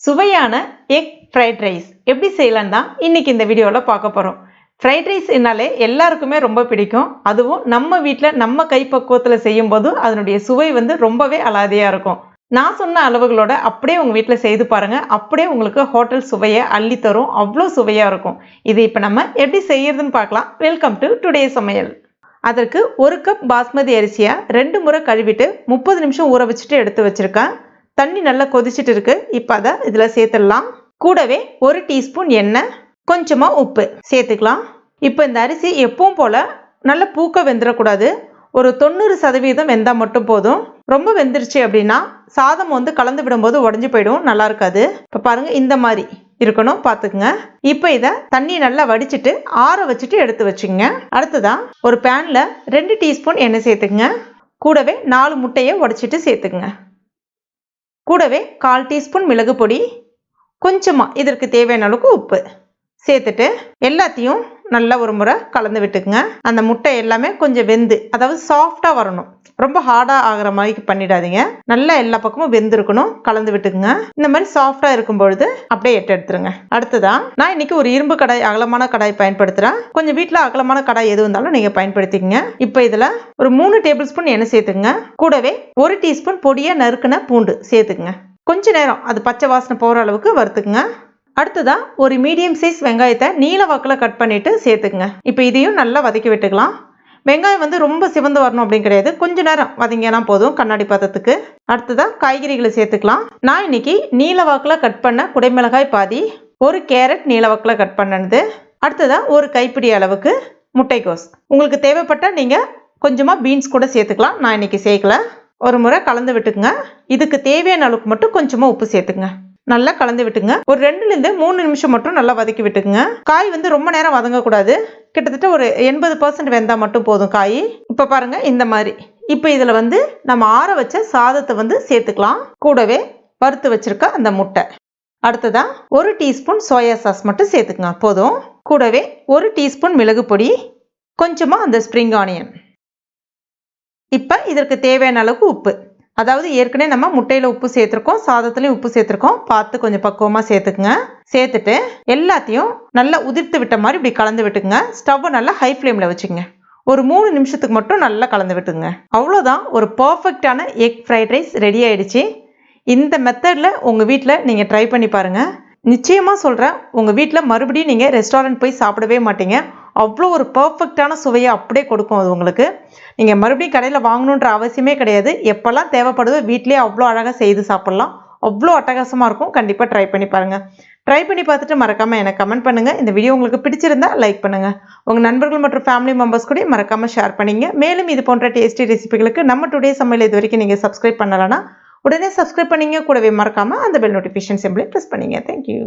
சுவையான egg fried rice எப்படி செய்யலாம் தான் இன்னைக்கு இந்த வீடியோவில் பார்க்க போகிறோம். ஃப்ரைட் ரைஸ் என்னாலே எல்லாருக்குமே ரொம்ப பிடிக்கும். அதுவும் நம்ம வீட்டில் நம்ம கைப்பக்குவத்தில் செய்யும்போது அதனுடைய சுவை ரொம்பவே அலாதியாக இருக்கும். நான் சொன்ன அளவுகளோட அப்படியே உங்கள் வீட்டில் செய்து பாருங்கள். அப்படியே உங்களுக்கு ஹோட்டல் சுவையை அள்ளி தரும். அவ்வளோ சுவையாக இருக்கும். இது இப்போ நம்ம எப்படி செய்யறதுன்னு பார்க்கலாம். வெல்கம் டு டுடே சமையல். அதற்கு 1 கப் பாஸ்மதி அரிசியை 2 முறை கழுவிட்டு 30 நிமிஷம் ஊற வச்சுட்டு எடுத்து வச்சுருக்கேன். தண்ணி நல்லா கொதிச்சுட்டு இருக்கு. இப்போ அதை இதில் சேர்த்துடலாம். கூடவே 1 டீஸ்பூன் எண்ணெய், கொஞ்சமாக உப்பு சேர்த்துக்கலாம். இப்போ இந்த அரிசி எப்பவும் போல் நல்லா பூக்க வெந்துடக்கூடாது. ஒரு 90% வெந்தால் மட்டும் போதும். ரொம்ப வெந்துருச்சு அப்படின்னா சாதம் கலந்து விடும்போது உடஞ்சி போயிடும், நல்லா இருக்காது. இப்போ பாருங்கள், இந்த மாதிரி இருக்கணும், பார்த்துக்குங்க. இப்போ இதை தண்ணி நல்லா வடிச்சிட்டு ஆற வச்சுட்டு எடுத்து வச்சுங்க. அடுத்ததான் ஒரு பேனில் 2 டீஸ்பூன் எண்ணெய் சேர்த்துக்குங்க. கூடவே 4 முட்டையை உடைச்சிட்டு சேர்த்துக்குங்க. கூடவே 1/4 டீஸ்பூன் மிளகு பொடி, கொஞ்சமாக இதற்கு தேவையான அளவுக்கு உப்பு சேர்த்துட்டு எல்லாத்தையும் நல்லா ஒரு முறை கலந்து விட்டுக்குங்க. அந்த முட்டை எல்லாமே கொஞ்சம் வெந்து, அதாவது சாஃப்டாக வரணும். ரொம்ப ஹார்டாக ஆகிற மாதிரி பண்ணிடாதீங்க. நல்லா எல்லா பக்கமும் வெந்திருக்கணும். கலந்து விட்டுக்குங்க. இந்த மாதிரி சாஃப்டாக இருக்கும் பொழுது அப்படியே எடுத்துருங்க. அடுத்ததான் நான் இன்னைக்கு ஒரு இரும்பு கடாய், அகலமான கடாய் பயன்படுத்துகிறேன். கொஞ்சம் வீட்டில் அகலமான கடாய் எது இருந்தாலும் நீங்கள் பயன்படுத்திக்கங்க. இப்போ இதில் ஒரு 3 டேபிள் ஸ்பூன் எண்ணெய் சேர்த்துக்குங்க. கூடவே 1 டீஸ்பூன் பொடியாக நறுக்கின பூண்டு சேர்த்துக்குங்க. கொஞ்ச நேரம் அது பச்சை வாசனை போகிற அளவுக்கு வறுத்துக்குங்க. அடுத்ததான் ஒரு மீடியம் சைஸ் வெங்காயத்தை நீல வாக்கில் கட் பண்ணிட்டு சேர்த்துக்குங்க. இப்போ இதையும் நல்லா வதக்கி விட்டுக்கலாம். வெங்காயம் ரொம்ப சிவந்து வரணும் அப்படின்னு கிடையாது, கொஞ்ச நேரம் வதங்கினா போதும், கண்ணாடி பதத்துக்கு. அடுத்ததான் காய்கறிகளை சேர்த்துக்கலாம். நான் இன்னைக்கு நீல வாக்கில் கட் பண்ண குடைமிளகாய் பாதி, 1 கேரட் நீல வாக்கில் கட் பண்ணது, அடுத்ததான் 1 கைப்பிடி அளவுக்கு முட்டைக்கோஸ். உங்களுக்கு தேவைப்பட்ட நீங்கள் கொஞ்சமாக பீன்ஸ் கூட சேர்த்துக்கலாம். நான் இன்னைக்கு சேர்க்கல. ஒரு முறை கலந்து விட்டுக்குங்க. இதுக்கு தேவையான அளவுக்கு மட்டும் கொஞ்சமாக உப்பு சேர்த்துக்குங்க. நல்லா கலந்து விட்டுங்க. ஒரு 2லேருந்து 3 நிமிஷம் மட்டும் நல்லா வதக்கி விட்டுக்குங்க. காய் ரொம்ப நேரம் வதங்கக்கூடாது. கிட்டத்தட்ட ஒரு 80% வெந்தால் மட்டும் போதும் காய். இப்போ பாருங்க, இந்த மாதிரி. இப்போ இதில் நம்ம ஆற வச்ச சாதத்தை சேர்த்துக்கலாம். கூடவே வறுத்து வச்சிருக்க அந்த முட்டை. அடுத்ததான் 1 டீஸ்பூன் சோயா சாஸ் மட்டும் சேர்த்துக்குங்க, போதும். கூடவே 1 டீஸ்பூன் மிளகு பொடி, கொஞ்சமாக அந்த ஸ்ப்ரிங் ஆனியன். இப்போ இதற்கு தேவையான அளவுக்கு உப்பு, அதாவது ஏற்கனவே நம்ம முட்டையில் உப்பு சேர்த்துருக்கோம், சாதத்துலேயும் உப்பு சேர்த்துருக்கோம், பார்த்து கொஞ்சம் பக்குவமாக சேர்த்துக்குங்க. சேர்த்துட்டு எல்லாத்தையும் நல்லா உதிர்த்து விட்ட மாதிரி இப்படி கலந்து விட்டுக்குங்க. ஸ்டவ்வை நல்லா ஹை ஃப்ளேமில் வச்சுங்க. ஒரு 3 நிமிஷத்துக்கு மட்டும் நல்லா கலந்து விட்டுங்க. அவ்வளோதான், ஒரு பர்ஃபெக்டான எக் ஃப்ரைட் ரைஸ் ரெடி ஆயிடுச்சு. இந்த மெத்தடில் உங்கள் வீட்டில் நீங்கள் ட்ரை பண்ணி பாருங்கள். நிச்சயமாக சொல்கிறேன், உங்கள் வீட்டில் மறுபடியும் நீங்கள் ரெஸ்டாரண்ட் போய் சாப்பிடவே மாட்டீங்க. அவ்வளோ ஒரு பர்ஃபெக்டான சுவையை அப்படியே கொடுக்கும் அது உங்களுக்கு. நீங்கள் மறுபடியும் கடையில் வாங்கணுன்ற அவசியமே கிடையாது. எப்போல்லாம் தேவைப்படுதோ வீட்டிலே அவ்வளோ அழகாக செய்து சாப்பிட்லாம். அவ்வளோ அட்டகாசமாக இருக்கும். கண்டிப்பாக ட்ரை பண்ணி பாருங்கள். ட்ரை பண்ணி பார்த்துட்டு மறக்காமல் எனக்கு கமெண்ட் பண்ணுங்கள். இந்த வீடியோ உங்களுக்கு பிடிச்சிருந்தா லைக் பண்ணுங்கள். உங்கள் நண்பர்கள் மற்றும் ஃபேமிலி மெம்பர்ஸ் கூட மறக்காமல் ஷேர் பண்ணிங்க. மேலும் இது போன்ற டேஸ்டி ரெசிபிகளுக்கு நம்ம டுடே சமையல் இது வரைக்கும் நீங்கள் சப்ஸ்கிரைப் பண்ணலன்னா உடனே சப்ஸ்கிரைப் பண்ணிங்க. கூடவே மறக்காமல் அந்த பெல் நோட்டிஃபிகேஷன் சிம்பிளை ப்ரெஸ் பண்ணிங்க. தேங்க்யூ.